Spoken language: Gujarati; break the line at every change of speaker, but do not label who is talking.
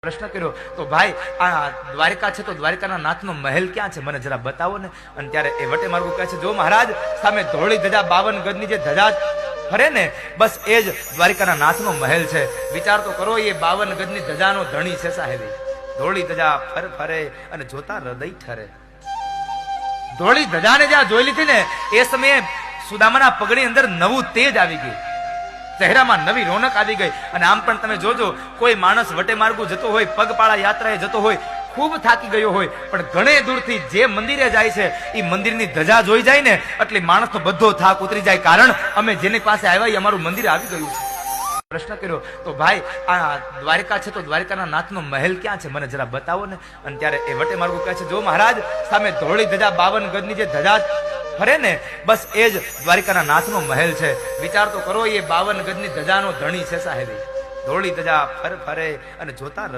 પ્રશ્ન કર્યો તો ભાઈ આ દ્વારકા છે તો દ્વારકાના નાથનો મહેલ ક્યાં છે મને જરા બતાવો ને. અને ત્યારે એ વટે માર્ગો કહે છે જો મહારાજ સામે ધોળી ધજા 52 ગજની જે ધજા ફરે ને બસ એ જ દ્વારકાના નાથનો મહેલ છે. વિચાર તો કરો એ 52 ગજની ધજાનો ધણી છે સાહેબી. ધોળી ધજા ફર ફરે અને જોતા હૃદય ઠરે. ધોળી ધજાને જ્યાં જોઈ લીધી ને એ સમયે સુદામાના પગની અંદર નવું તેજ આવી ગયું, ચહેરામાં નવી રોનક આવી ગઈ. અને આમ પણ તમે જોજો કોઈ માણસ વટે માર્ગું જતો હોય, પગપાળા યાત્રાએ જતો હોય, ખૂબ થાકી ગયો હોય, પણ ઘણે દૂરથી જે મંદિરે જાય છે એ મંદિરની ધજા જોઈ જાય ને એટલે માણસનો બધો થાક ઉતરી જાય. કારણ અમે જેની પાસે આવ્યા એ અમારું મંદિર આવી ગયું છે. પ્રશ્ન કર્યો તો ભાઈ આ દ્વારકા છે તો દ્વારકાના નાથનો મહેલ ક્યાં છે મને જરા બતાવો ને. અને ત્યારે એ વટે માર્ગો કહે છે જો મહારાજ સામે ધોળી ધજા 52 ગજની જે ધજા ફરે ને બસ એ જ દ્વારકાના નાથનો મહેલ છે. વિચાર તો કરો એ 52 ગજની ધજાનો ધણી છે સાહેબી. ધોળી ધજા ફર ફરે અને જોતા